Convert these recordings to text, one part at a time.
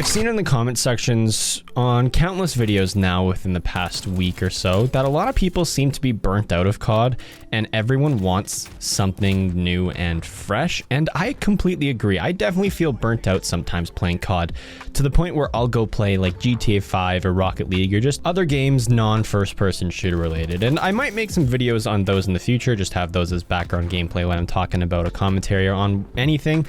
I've seen in the comment sections on countless videos now within the past week or so that a lot of people seem to be burnt out of COD and everyone wants something new and fresh, and I completely agree. I definitely feel burnt out sometimes playing COD to the point where I'll go play like GTA 5 or Rocket League or just other games non-first person shooter related, and I might make some videos on those in the future, just have those as background gameplay when I'm talking about a commentary on anything.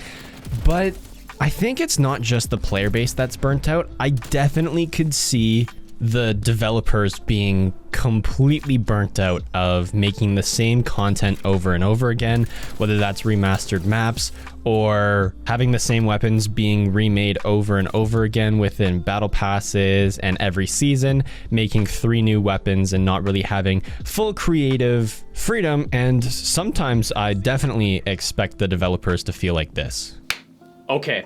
But I think it's not just the player base that's burnt out. I definitely could see the developers being completely burnt out of making the same content over and over again, whether that's remastered maps or having the same weapons being remade over and over again within battle passes and every season, making 3 new weapons and not really having full creative freedom. And sometimes I definitely expect the developers to feel like this. Okay,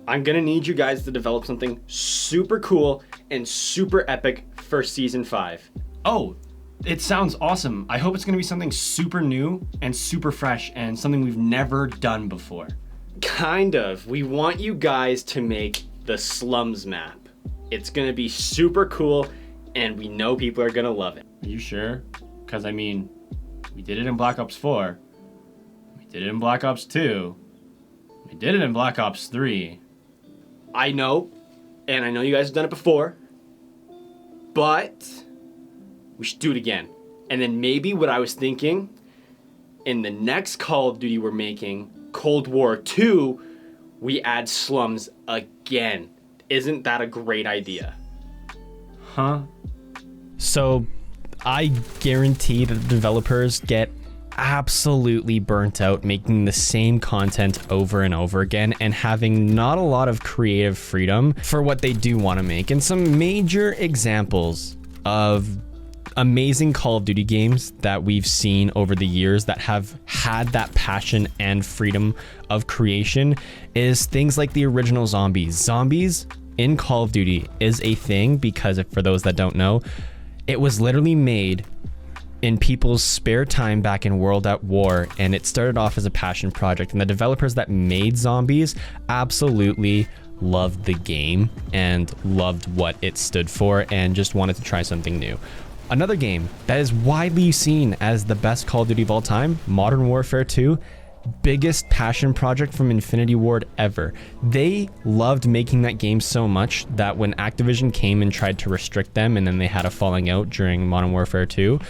I'm gonna need you guys to develop something super cool and super epic for Season 5. Oh, it sounds awesome. I hope it's gonna be something super new and super fresh and something we've never done before. Kind of. We want you guys to make the Slums map. It's gonna be super cool and we know people are gonna love it. Are you sure? Because I mean, we did it in Black Ops 4. We did it in Black Ops 2. We did it in Black Ops 3. I know, and I know you guys have done it before, but we should do it again. And then maybe what I was thinking, in the next Call of Duty we're making, Cold War 2, we add Slums again. Isn't that a great idea? Huh? So I guarantee that the developers get absolutely burnt out making the same content over and over again and having not a lot of creative freedom for what they do want to make. And some major examples of amazing Call of Duty games that we've seen over the years that have had that passion and freedom of creation is things like the original Zombies. Zombies in Call of Duty is a thing because, for those that don't know, it was literally made in people's spare time back in World at War, and it started off as a passion project, and the developers that made Zombies absolutely loved the game and loved what it stood for and just wanted to try something new. Another game that is widely seen as the best Call of Duty of all time, Modern Warfare 2, biggest passion project from Infinity Ward ever. They loved making that game so much that when Activision came and tried to restrict them, and then they had a falling out during Modern Warfare 2,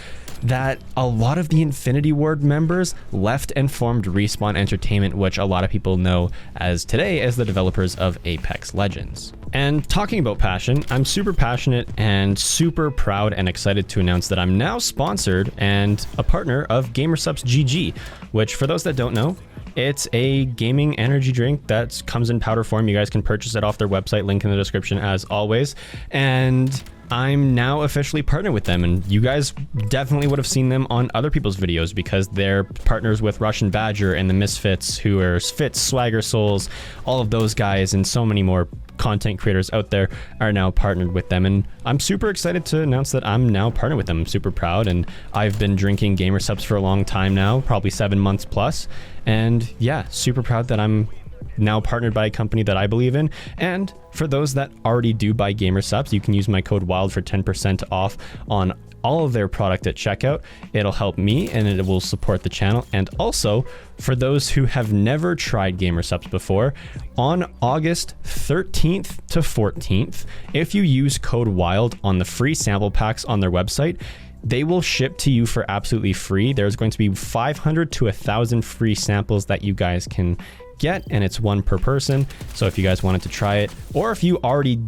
that a lot of the Infinity Ward members left and formed Respawn Entertainment, which a lot of people know as today as the developers of Apex Legends. And talking about passion, I'm super passionate and super proud and excited to announce that I'm now sponsored and a partner of GamerSupps GG, which, for those that don't know, it's a gaming energy drink that comes in powder form. You guys can purchase it off their website, link in the description as always. And I'm now officially partnered with them, and you guys definitely would have seen them on other people's videos because they're partners with Russian Badger and the Misfits, who are Fits, Swagger Souls, all of those guys, and so many more content creators out there are now partnered with them. And I'm super excited to announce that I'm now partnered with them. I'm super proud, and I've been drinking GamerSupps for a long time now, probably 7 months plus. And yeah, super proud that I'm now partnered by a company that I believe in. And for those that already do buy GamerSupps, you can use my code WILD for 10% off on all of their product at checkout. It'll help me and it will support the channel. And also, for those who have never tried GamerSupps before, on August 13th to 14th, if you use code WILD on the free sample packs on their website, they will ship to you for absolutely free. There's going to be 500 to 1,000 free samples that you guys can get, and it's 1 per person. So if you guys wanted to try it, or if you already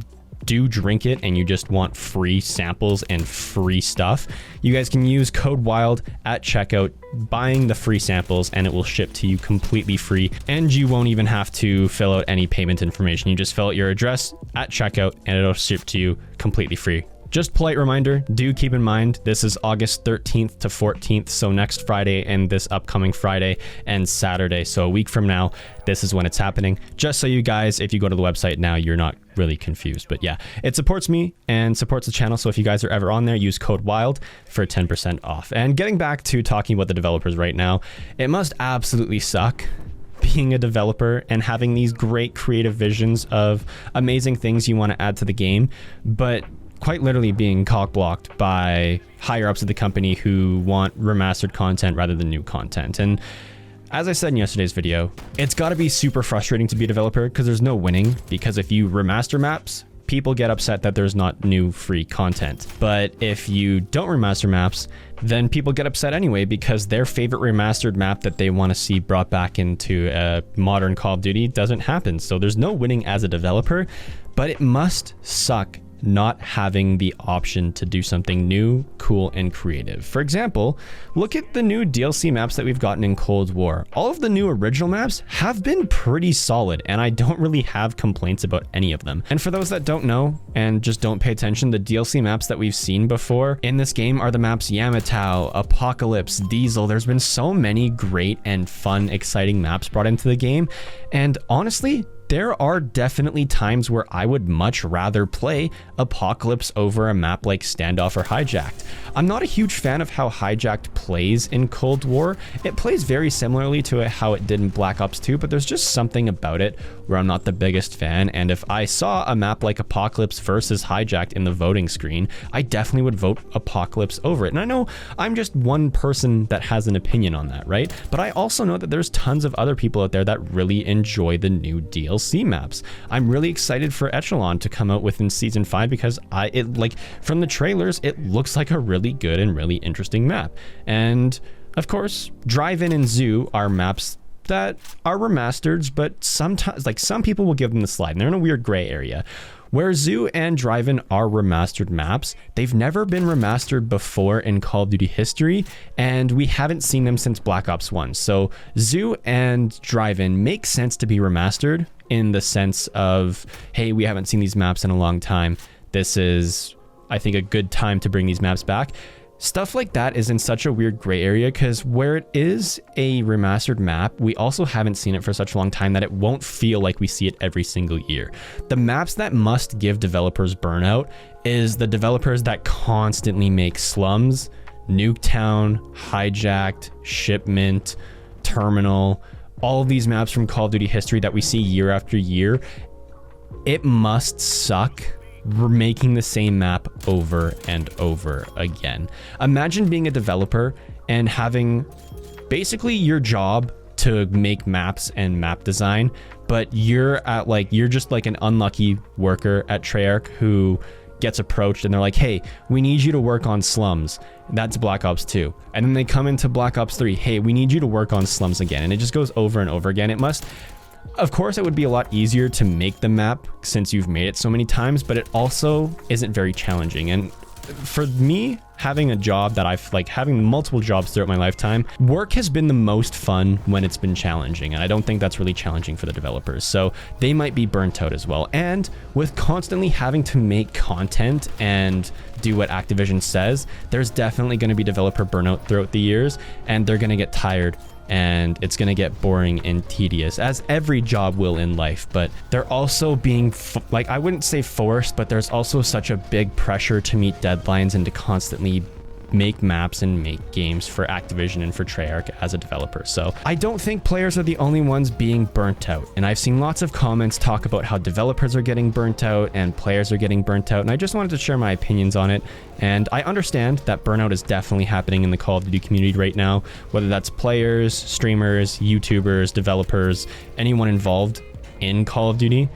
do drink it and you just want free samples and free stuff, you guys can use code WILD at checkout, buying the free samples, and it will ship to you completely free. And you won't even have to fill out any payment information. You just fill out your address at checkout and it'll ship to you completely free. Just polite reminder, do keep in mind, this is August 13th to 14th, so next Friday and this upcoming Friday and Saturday, so a week from now, this is when it's happening. Just so you guys, if you go to the website now, you're not really confused. But yeah, it supports me and supports the channel, so if you guys are ever on there, use code WILD for 10% off. And getting back to talking about the developers right now, it must absolutely suck being a developer and having these great creative visions of amazing things you want to add to the game, but quite literally being cock-blocked by higher ups of the company who want remastered content rather than new content. And as I said in yesterday's video, it's got to be super frustrating to be a developer because there's no winning, because if you remaster maps, people get upset that there's not new free content. But if you don't remaster maps, then people get upset anyway because their favorite remastered map that they want to see brought back into a modern Call of Duty doesn't happen. So there's no winning as a developer, but it must suck not having the option to do something new, cool, and creative. For example, look at the new DLC maps that we've gotten in Cold War. All of the new original maps have been pretty solid, and I don't really have complaints about any of them. And for those that don't know and just don't pay attention, the DLC maps that we've seen before in this game are the maps Yamantau, Apocalypse, Diesel. There's been so many great and fun, exciting maps brought into the game, and honestly, there are definitely times where I would much rather play Apocalypse over a map like Standoff or Hijacked. I'm not a huge fan of how Hijacked plays in Cold War. It plays very similarly to how it did in Black Ops 2, but there's just something about it where I'm not the biggest fan. And if I saw a map like Apocalypse versus Hijacked in the voting screen, I definitely would vote Apocalypse over it. And I know I'm just one person that has an opinion on that, right? But I also know that there's tons of other people out there that really enjoy the new DLC maps. I'm really excited for Echelon to come out within Season 5 because from the trailers, it looks like a really good and really interesting map. And of course, Drive-In and Zoo are maps that are remasters, but sometimes, some people will give them the slide, and they're in a weird gray area. Where Zoo and Drive-In are remastered maps, they've never been remastered before in Call of Duty history, and we haven't seen them since Black Ops 1. So Zoo and Drive-In make sense to be remastered in the sense of, hey, we haven't seen these maps in a long time. This is, I think, a good time to bring these maps back. Stuff like that is in such a weird gray area because where it is a remastered map, we also haven't seen it for such a long time that it won't feel like we see it every single year. The maps that must give developers burnout is the developers that constantly make Slums, Nuketown, Hijacked, Shipment, Terminal, all of these maps from Call of Duty history that we see year after year. It must suck making the same map over and over again. Imagine being a developer and having basically your job to make maps and map design, but you're just like an unlucky worker at Treyarch who gets approached and they're like, hey, we need you to work on Slums. That's Black Ops 2. And then they come into Black Ops 3, hey, we need you to work on Slums again. And it just goes over and over again. Of course, it would be a lot easier to make the map since you've made it so many times, but it also isn't very challenging. And for me, having a job that having multiple jobs throughout my lifetime, work has been the most fun when it's been challenging. And I don't think that's really challenging for the developers. So they might be burnt out as well. And with constantly having to make content and do what Activision says, there's definitely going to be developer burnout throughout the years, and they're going to get tired. And it's going to get boring and tedious, as every job will in life. But they're also being, I wouldn't say forced, but there's also such a big pressure to meet deadlines and to constantly make maps and make games for Activision and for Treyarch as a developer. So I don't think players are the only ones being burnt out. And I've seen lots of comments talk about how developers are getting burnt out and players are getting burnt out. And I just wanted to share my opinions on it. And I understand that burnout is definitely happening in the Call of Duty community right now, whether that's players, streamers, YouTubers, developers, anyone involved in Call of Duty.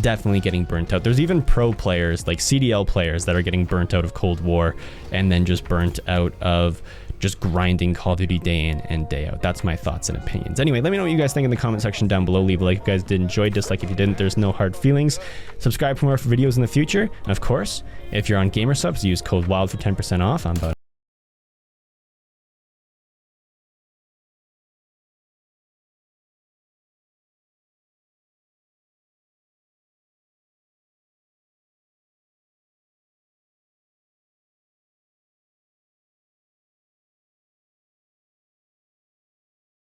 Definitely getting burnt out. There's even pro players, like CDL players, that are getting burnt out of Cold War and then just burnt out of just grinding Call of Duty day in and day out. That's my thoughts and opinions. Anyway, let me know what you guys think in the comment section down below. Leave a like if you guys did enjoy, dislike if you didn't. There's no hard feelings. Subscribe for more videos in the future. And of course, if you're on Gamer Subs, use code WILD for 10% off. I'm about